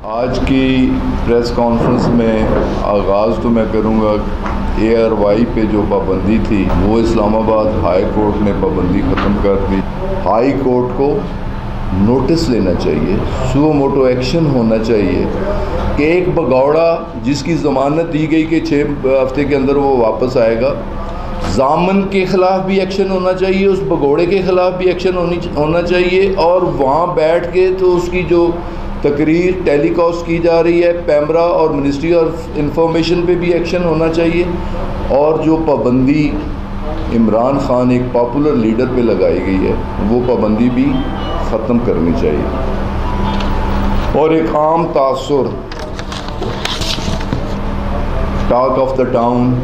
آج کی press conference میں آغاز تو میں کروں گا ARY پہ جو پابندی تھی وہ اسلام آباد ہائی کورٹ نے پابندی ختم کر دی. ہائی کورٹ کو نوٹس لینا چاہیے, سو موٹو ایکشن ہونا چاہیے کہ ایک بگوڑا جس کی ضمانت دی گئی کہ 6 ہفتے کے اندر وہ واپس آئے گا, ضامن کے خلاف بھی ایکشن ہونا چاہیے, اس بگوڑے کے خلاف بھی ایکشن ہونا چاہیے, اور وہاں بیٹھ کے تو اس کی جو تقریر ٹیلی کاسٹ کی جا رہی ہے پیمرا اور منسٹری آف انفارمیشن پہ بھی ایکشن ہونا چاہیے, اور جو پابندی عمران خان ایک پاپولر لیڈر پہ لگائی گئی ہے وہ پابندی بھی ختم کرنی چاہیے. اور ایک عام تاثر ٹاک آف دا ٹاؤن,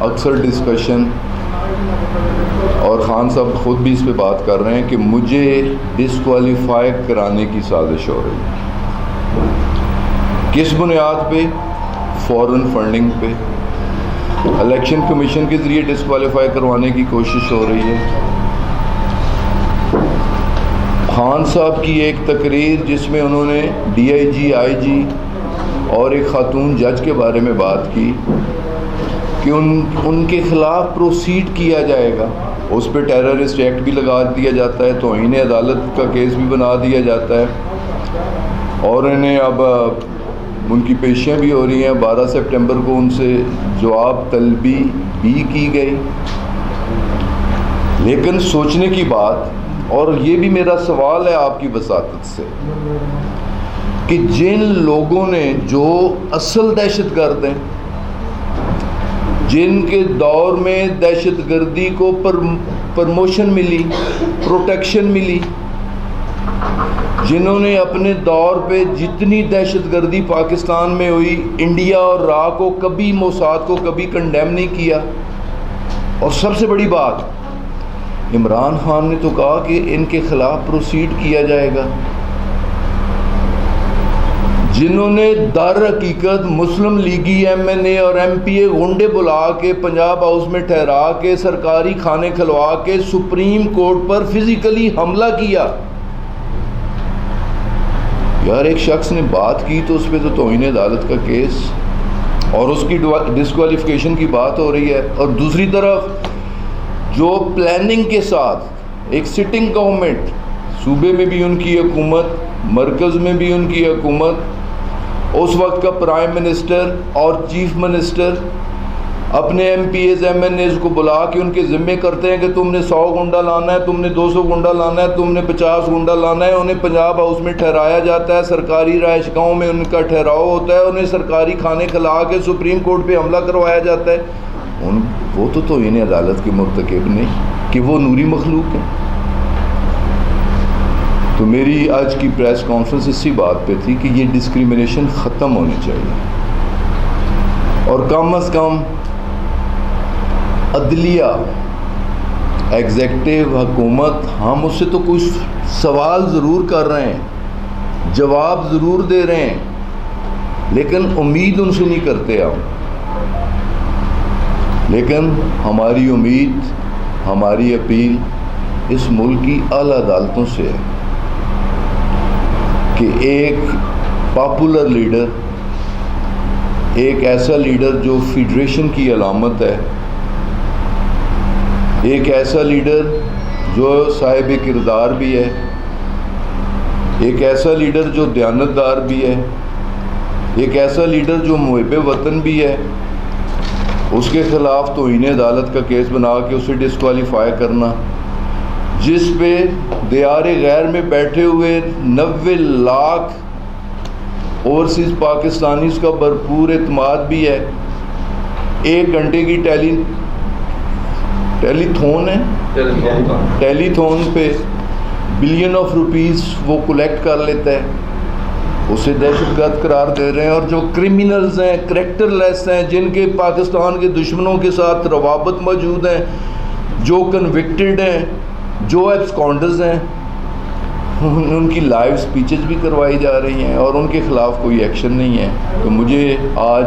اکثر ڈسکشن, اور خان صاحب خود بھی اس پہ بات کر رہے ہیں کہ مجھے ڈسکوالیفائی کرانے کی سازش ہو رہی ہے. کس بنیاد پہ؟ فورن فنڈنگ پہ, الیکشن کمیشن کے ذریعے ڈسکوالیفائی کروانے کی کوشش ہو رہی ہے. خان صاحب کی ایک تقریر جس میں انہوں نے DIG, IG اور ایک خاتون جج کے بارے میں بات کی کہ ان کے خلاف پروسیڈ کیا جائے گا, اس پہ ٹیررسٹ ایکٹ بھی لگا دیا جاتا ہے, توہین عدالت کا کیس بھی بنا دیا جاتا ہے, اور انہیں اب ان کی پیشیاں بھی ہو رہی ہیں. 12 سپٹمبر کو ان سے جواب طلبی بھی کی گئی. لیکن سوچنے کی بات, اور یہ بھی میرا سوال ہے آپ کی وساطت سے, کہ جن لوگوں نے جو اصل دہشت گرد ہیں, جن کے دور میں دہشت گردی کو پرموشن ملی, پروٹیکشن ملی, جنہوں نے اپنے دور پہ جتنی دہشت گردی پاکستان میں ہوئی انڈیا اور را کو کبھی, موساد کو کبھی کنڈیم نہیں کیا, اور سب سے بڑی بات عمران خان نے تو کہا کہ ان کے خلاف پروسیڈ کیا جائے گا. جنہوں نے در حقیقت مسلم لیگی MNA اور MPA غنڈے بلا کے پنجاب ہاؤس میں ٹھہرا کے سرکاری کھانے کھلوا کے سپریم کورٹ پر فزیکلی حملہ کیا. یار ایک شخص نے بات کی تو اس پہ تو توہین عدالت کا کیس اور اس کی ڈسکوالیفیکیشن کی بات ہو رہی ہے, اور دوسری طرف جو پلاننگ کے ساتھ ایک سٹنگ گورنمنٹ, صوبے میں بھی ان کی حکومت, مرکز میں بھی ان کی حکومت, اس وقت کا پرائم منسٹر اور چیف منسٹر اپنے MPAs MNAs کو بلا کے ان کے ذمے کرتے ہیں کہ تم نے 100 گنڈا لانا ہے, تم نے 200 گنڈا لانا ہے, تم نے 50 گنڈا لانا ہے. انہیں پنجاب ہاؤس میں ٹھہرایا جاتا ہے, سرکاری رہائش گاہوں میں ان کا ٹھہراؤ ہوتا ہے, انہیں سرکاری کھانے کھلا کے سپریم کورٹ پہ حملہ کروایا جاتا ہے. وہ تو توہین عدالت کے مرتکب نہیں کہ وہ نوری مخلوق ہیں. تو میری آج کی پریس کانفرنس اسی بات پہ تھی کہ یہ ڈسکریمنیشن ختم ہونی چاہیے, اور کم از کم عدلیہ, ایگزیکٹو, حکومت, ہم اس سے تو کچھ سوال ضرور کر رہے ہیں, جواب ضرور دے رہے ہیں, لیکن امید ان سے نہیں کرتے ہم. لیکن ہماری امید, ہماری اپیل اس ملک کی اعلیٰ عدالتوں سے ہے کہ ایک پاپولر لیڈر, ایک ایسا لیڈر جو فیڈریشن کی علامت ہے, ایک ایسا لیڈر جو صاحب کردار بھی ہے, ایک ایسا لیڈر جو دیانتدار بھی ہے, ایک ایسا لیڈر جو محب وطن بھی ہے, اس کے خلاف توہین عدالت کا کیس بنا کے اسے ڈسکوالیفائی کرنا, جس پہ دیار غیر میں بیٹھے ہوئے 90 لاکھ اوورسیز پاکستانیز کا بھرپور اعتماد بھی ہے. 1 گھنٹے کی ٹیلی تھون پہ بلین آف روپیز وہ کلیکٹ کر لیتا ہے, اسے دہشت گرد قرار دے رہے ہیں. اور جو کرمنلز ہیں, کریکٹر لیس ہیں, جن کے پاکستان کے دشمنوں کے ساتھ روابط موجود ہیں, جو کنوکٹڈ ہیں, جو ایبسکانڈرز ہیں, ان کی لائیو سپیچز بھی کروائی جا رہی ہیں اور ان کے خلاف کوئی ایکشن نہیں ہے. تو مجھے آج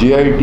JIT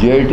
JIT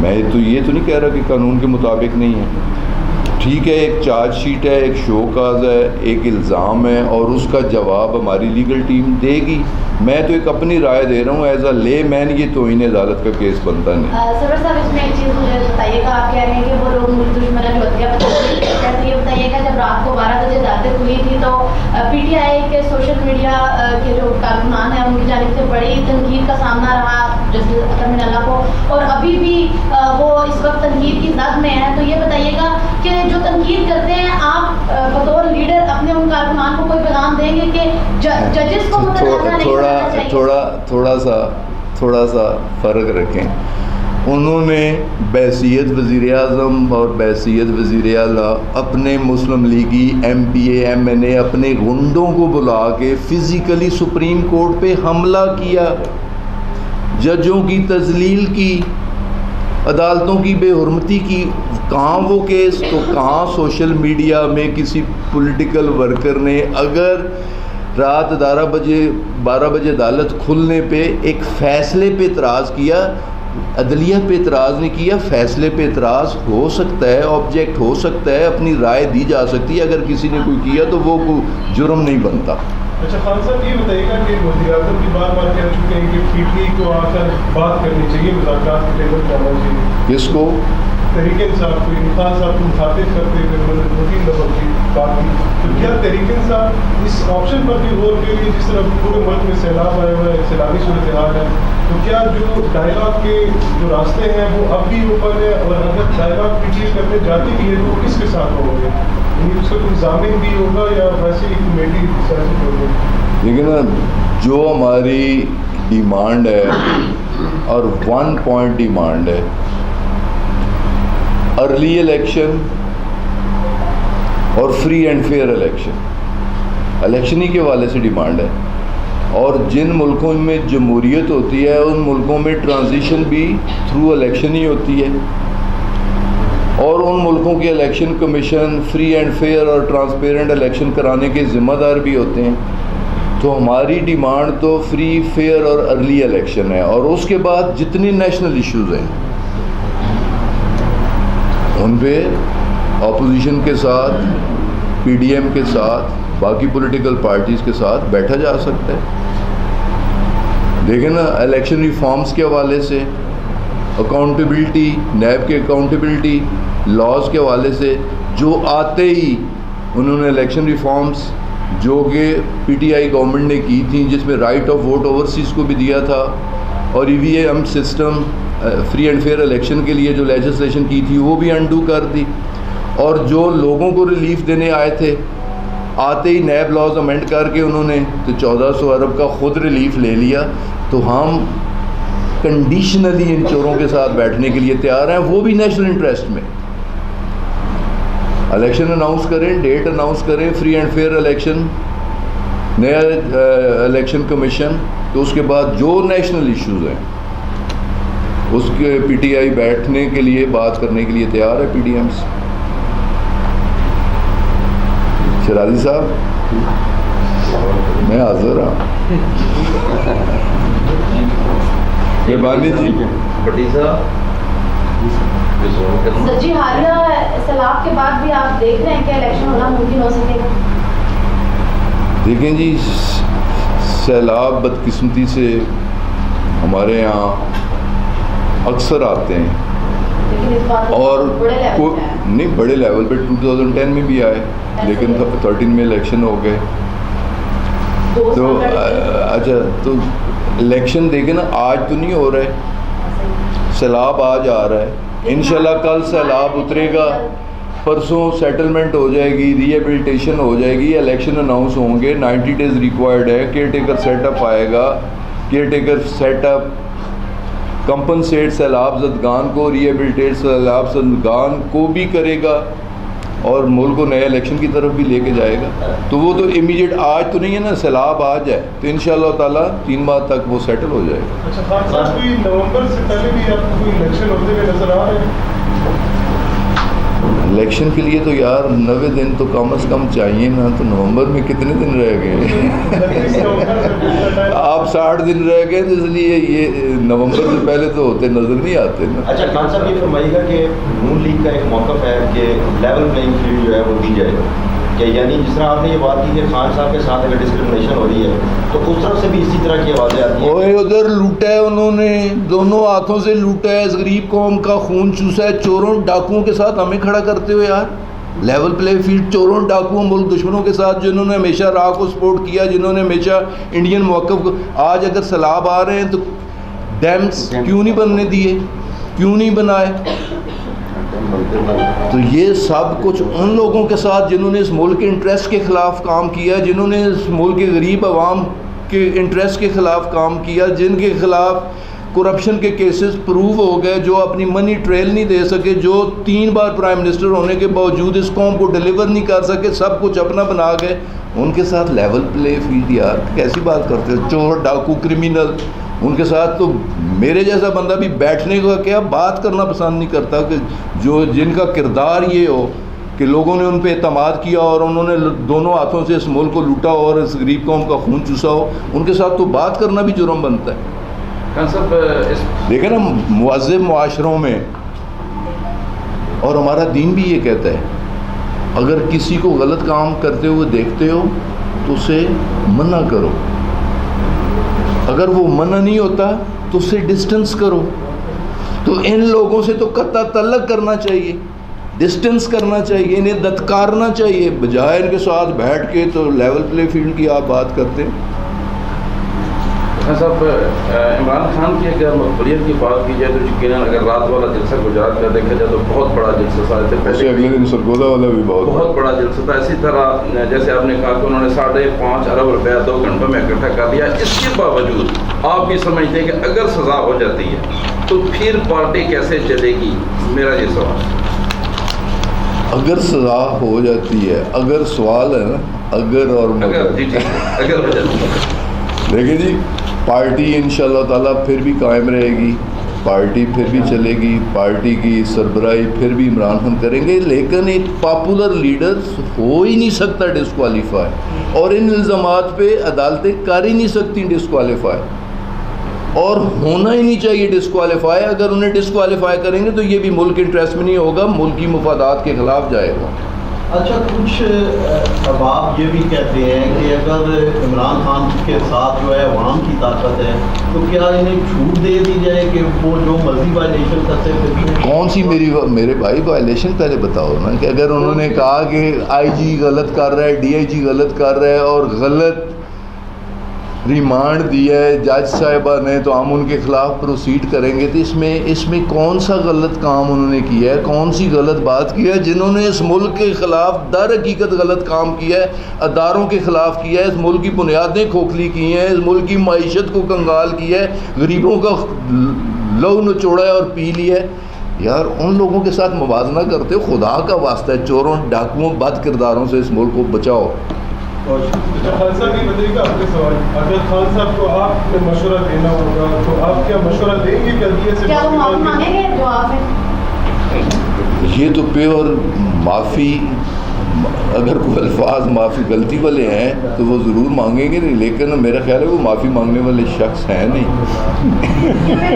میں تو یہ تو نہیں کہہ رہا کہ قانون کے مطابق نہیں ہے. ٹھیک ہے، ایک چارج شیٹ ہے، ایک شو کاز ہے، ایک الزام ہے، اور اس کا جواب ہماری لیگل ٹیم دے گی. میں تو ایک اپنی رائے دے رہا ہوں ایز اے لے مین. یہ توہین عدالت کا کیس بنتا نہیں. سرور صاحب اس میں ایک چیز مجھے بتائیے گا، آپ کہہ رہے ہیں کہ وہ لوگ ملک دشمن جو ہتھیار یہ بتائیے گا جب رات کو 12 بجے عدالتیں کھلی تھی تو پی ٹی آئی کے سوشل میڈیا کے جو کارکنان ہیں ان کی جانب سے بڑی تنقید کا سامنا رہا جسٹس اطہر من اللہ کو، اور ابھی بھی وہ اس وقت تنقید کی زد میں ہیں. تو یہ بتائیے گا کہ جو تنقید کرتے ہیں آپ بطور لیڈر اپنے ان کارکنان کو کوئی پیغام دیں گے کہ ججز کو متنازع نہیں کرنا چاہیے؟ تھوڑا سا فرق رکھیں. انہوں نے بحیثیت وزیر اعظم اور بحیثیت وزیر اعلیٰ اپنے مسلم لیگی M P A M N A اپنے گنڈوں کو بلا کے فزیکلی سپریم کورٹ پہ حملہ کیا، ججوں کی تذلیل کی، عدالتوں کی بے حرمتی کی. کہاں وہ کیس؟ تو کہاں سوشل میڈیا میں کسی پولیٹیکل ورکر نے اگر رات 12 بجے عدالت کھلنے پہ ایک فیصلے پہ اعتراض کیا، عدلیہ پہ اعتراض نہیں کیا، فیصلے پہ اعتراض ہو سکتا ہے، آبجیکٹ ہو سکتا ہے، اپنی رائے دی جا سکتی ہے. اگر کسی نے کوئی کیا تو وہ کوئی جرم نہیں بنتا. اچھا خان صاحب یہ بتائیے گا کہ وزیر اعظم کی بار بار کہہ چکے ہیں کہ پی ٹی آئی کو آ کر بات کرنی چاہیے، مذاکرات کے ٹیبل پہ آنا چاہیے. کس کو؟ تحریک انصاف کو. خان صاحب کو مخاطب کرتے ہوئے 2-3 دفعہ کی بات کی. تو کیا تحریک انصاف اس آپشن پر بھی غور کرے گی؟ جس طرح پورے ملک میں سیلاب آیا ہوا ہے، سیلابی صورتحال ہے، تو کیا جو ڈائلاگ کے جو راستے ہیں وہ اب بھی اوپن ہے؟ اور اگر ڈائلاگ پی ٹی آئی کرنے جاتی بھی ہے تو وہ کس کے ساتھ ہوں گے؟ یعنی اس کا کوئی ضامن بھی ہوگا یا ویسے ہی کمیٹی سیاست ہوگی؟ لیکن جو ہماری ڈیمانڈ ہے اور 1 پوائنٹ ڈیمانڈ ہے، ارلی الیکشن اور فری اینڈ فیئر الیکشن ہی کے حوالے سے ڈیمانڈ ہے. اور جن ملکوں میں جمہوریت ہوتی ہے ان ملکوں میں ٹرانزیشن بھی تھرو الیکشن ہی ہوتی ہے، اور ان ملکوں کے election commission free and fair اور ٹرانسپیرنٹ الیکشن کرانے کے ذمہ دار بھی ہوتے ہیں. تو ہماری ڈیمانڈ تو فری فیئر اور ارلی الیکشن ہے، اور اس کے بعد جتنے نیشنل ایشوز ہیں ان پہ اپوزیشن کے ساتھ، پی ڈی ایم کے ساتھ، باقی پولیٹیکل پارٹیز کے ساتھ بیٹھا جا سکتا ہے. لیکن نا الیکشن ریفارمز کے حوالے سے، اکاؤنٹیبلٹی، نیب کے اکاؤنٹیبلٹی، لاز کے حوالے سے جو آتے ہی انہوں نے الیکشن ریفارمز جو کہ پی ٹی آئی گورنمنٹ نے کی تھیں، جس میں رائٹ آف ووٹ اوورسیز کو بھی دیا تھا، اور E V M system free and fair election کے لیے جو لیجسلیشن کی تھی وہ بھی انڈو کر دی. اور جو لوگوں کو ریلیف دینے آئے تھے، آتے ہی نیب لاز امینڈ کر کے انہوں نے تو 1400 ارب کا خود ریلیف لے لیا. تو ہم کنڈیشنلی ان چوروں کے ساتھ بیٹھنے کے لیے تیار ہیں، وہ بھی نیشنل انٹرسٹ میں. الیکشن اناؤنس کریں، ڈیٹ اناؤنس کریں، فری اینڈ فیئر الیکشن، نیا الیکشن کمیشن. تو اس کے بعد جو نیشنل ایشوز ہیں اس کے پی ٹی آئی بیٹھنے کے لیے، بات کرنے کے لیے تیار ہے پی ڈی ایم سے. شرازی صاحب میں حاضر ہوں. مہربانی جی. بٹی صاحب سر جی، حالیہ سیلاب کے بعد بھی آپ دیکھ رہے ہیں کہ الیکشن ہونا ممکن ہو سکے گا؟ دیکھیں جی، سیلاب بدقسمتی سے ہمارے یہاں اکثر آتے ہیں، لیکن اس بار اور بڑے لیول پہ ہے. نہیں، بڑے لیول پہ 2010 میں بھی آئے، لیکن 13 میں الیکشن ہو گئے. تو اچھا، تو الیکشن دیکھیں نا، آج تو نہیں ہو رہے، سیلاب آج آ رہا ہے، انشاءاللہ کل سیلاب اترے گا، پرسوں سیٹلمنٹ ہو جائے گی، ری ایبلیٹیشن ہو جائے گی، الیکشن اناؤنس ہوں گے. 90 days ریکوائرڈ ہے. کیئر ٹیکر سیٹ اپ آئے گا، caretaker set up compensate سیلاب زدگان کو، ری ایبلیٹیٹ سیلاب زدگان کو بھی کرے گا، اور ملک کو نئے الیکشن کی طرف بھی لے کے جائے گا. تو وہ تو امیڈیٹ آج تو نہیں ہے نا، سیلاب آج ہے، تو انشاءاللہ تعالیٰ 3 ماہ تک وہ سیٹل ہو جائے گا. اچھا خان صاحب، کوئی نومبر سے پہلے بھی آپ کو کوئی الیکشن ہوتے ہوئے نظر آ رہے ہیں؟ الیکشن کے لیے تو یار 90 دن تو کم از کم چاہیے نا, تو نومبر میں کتنے دن رہ گئے؟ آپ 60 دن رہ گئے, تو اس لیے یہ نومبر سے پہلے تو ہوتے نظر نہیں آتے نا. اچھا خان صاحب یہ فرمائیے گا کہ نون لیگ کا ایک موقف ہے کہ لیول پلینگ فیلڈ جو ہے وہ دی جائے, کہ یعنی جس طرح آپ نے یہ بات کی کہ خان صاحب کے ساتھ اگر ڈسکرمنیشن ہو رہی ہے تو اس طرف سے بھی اسی طرح کی آوازیں آتی ہیں. اوے ادھر لوٹا ہے انہوں نے, دونوں ہاتھوں سے لوٹا ہے, اس غریب قوم کا خون چوسا ہے, چوروں ڈاکوؤں کے ساتھ ہمیں کھڑا کرتے ہو یار. لیول پلے فیلڈ چوروں ڈاکوؤں ملک دشمنوں کے ساتھ, جنہوں نے ہمیشہ راہ کو سپورٹ کیا, جنہوں نے ہمیشہ انڈین موقف کو, آج اگر سیلاب آ رہے ہیں تو ڈیمز کیوں نہیں بننے دیے, کیوں نہیں بنائے؟ تو یہ سب کچھ ان لوگوں کے ساتھ جنہوں نے اس ملک کے انٹرسٹ کے خلاف کام کیا, جنہوں نے اس ملک کے غریب عوام کے انٹرسٹ کے خلاف کام کیا, جن کے خلاف کرپشن کے کیسز پروو ہو گئے, جو اپنی منی ٹریل نہیں دے سکے, جو 3 بار پرائم منسٹر ہونے کے باوجود اس قوم کو ڈیلیور نہیں کر سکے, سب کچھ اپنا بنا گئے. ان کے ساتھ لیول پلے فیلڈ یار کیسی بات کرتے ہو؟ چور ڈاکو کرمینل, ان کے ساتھ تو میرے جیسا بندہ بھی بیٹھنے کا کیا بات کرنا پسند نہیں کرتا, کہ جو جن کا کردار یہ ہو کہ لوگوں نے ان پہ اعتماد کیا اور انہوں نے دونوں ہاتھوں سے اس ملک کو لوٹا اور اس غریب قوم کا خون چوسا ہو, ان کے ساتھ تو بات کرنا بھی جرم بنتا ہے. دیکھیں نا مہذب معاشروں میں, اور ہمارا دین بھی یہ کہتا ہے, اگر کسی کو غلط کام کرتے ہوئے دیکھتے ہو تو اسے منع کرو, اگر وہ منع نہیں ہوتا تو اسے ڈسٹنس کرو. تو ان لوگوں سے تو قطع تعلق کرنا چاہیے, ڈسٹنس کرنا چاہیے, انہیں دتکارنا چاہیے, بجائے ان کے ساتھ بیٹھ کے تو لیول پلے فیلڈ کی آپ بات کرتے ہیں. صاحب عمران خان کی اگر مقبولیت کی بات کی جائے تو یقیناً اگر رات والا جلسہ گجرات کا دیکھا جائے تو بہت بڑا جلسہ تھا, اگلے دن سرگودا والا بھی بہت بڑا جلسہ تھا. اسی طرح جیسے آپ نے کہا کہ انہوں نے 5.5 ارب روپیہ 2 گھنٹوں میں اکٹھا کر دیا. اس کے باوجود آپ بھی سمجھتے ہیں کہ اگر سزا ہو جاتی ہے تو پھر پارٹی کیسے چلے گی؟ میرا یہ سوال. اگر سزا ہو جاتی ہے, اگر سوال ہے نا, اگر اور مگر, اگر ہو جاتی ہے دیکھیں جی, پارٹی انشاءاللہ تعالیٰ پھر بھی قائم رہے گی, پارٹی پھر بھی چلے گی, پارٹی کی سربراہی پھر بھی عمران خان کریں گے, لیکن ایک پاپولر لیڈر ہو ہی نہیں سکتا ڈسکوالیفائی, اور ان الزامات پہ عدالتیں کر ہی نہیں سکتی ڈسکوالیفائی, اور ہونا ہی نہیں چاہیے ڈسکوالیفائی. اگر انہیں ڈسکوالیفائی کریں گے تو یہ بھی ملک انٹرسٹ میں نہیں ہوگا, ملکی مفادات کے خلاف جائے گا. اچھا کچھ احباب یہ بھی کہتے ہیں کہ اگر عمران خان کے ساتھ جو ہے عوام کی طاقت ہے تو کیا انہیں چھوٹ دے دی جائے کہ وہ جو مرضی وائلیشن کرتے ہیں؟ کون سی میرے بھائی وائلیشن پہلے بتاؤ نا, کہ اگر انہوں نے کہا کہ آئی جی غلط کر رہا ہے, ڈی آئی جی غلط کر رہا ہے اور غلط ریمانڈ دیا ہے جج صاحبہ نے, تو ہم ان کے خلاف پروسیڈ کریں گے. تو اس میں کون سا غلط کام انہوں نے کیا ہے, کون سی غلط بات کی ہے؟ جنہوں نے اس ملک کے خلاف در حقیقت غلط کام کیا ہے, اداروں کے خلاف کیا ہے, اس ملک کی بنیادیں کھوکھلی کی ہیں, اس ملک کی معیشت کو کنگال کیا ہے, غریبوں کا لہو نچوڑا ہے اور پی لیا ہے. یار ان لوگوں کے ساتھ موازنہ کرتے ہو, خدا کا واسطہ ہے, چوروں ڈاکوؤں بد کرداروں سے اس ملک کو بچاؤ. خان صاحب یہ بتائیے گا آپ کے سوال, اگر خان صاحب کو آپ نے مشورہ دینا ہوگا تو آپ کیا مشورہ دیں گے کہ کیا وہ معافی مانگیں گے؟ جواب ہے یہ تو پیور معافی, اگر کوئی الفاظ معافی غلطی والے ہیں تو وہ ضرور مانگیں گے, لیکن میرا خیال ہے وہ معافی مانگنے والے شخص ہیں نہیں.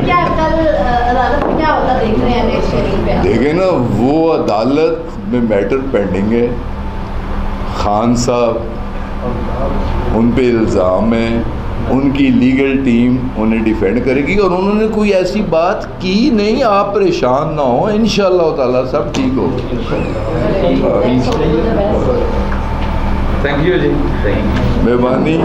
کیا کل عدالت میں کیا ہوتا دیکھ رہے ہیں نیکسٹ ہیئرنگ پہ؟ دیکھیں نا, وہ عدالت میں میٹر پینڈنگ ہے, خان صاحب ان پہ الزام ہے, ان کی لیگل ٹیم انہیں ڈیفینڈ کرے گی, اور انہوں نے کوئی ایسی بات کی نہیں, آپ پریشان نہ ہوں, انشاءاللہ تعالیٰ سب ٹھیک ہوگا. تھینک یو جی, مہربانی.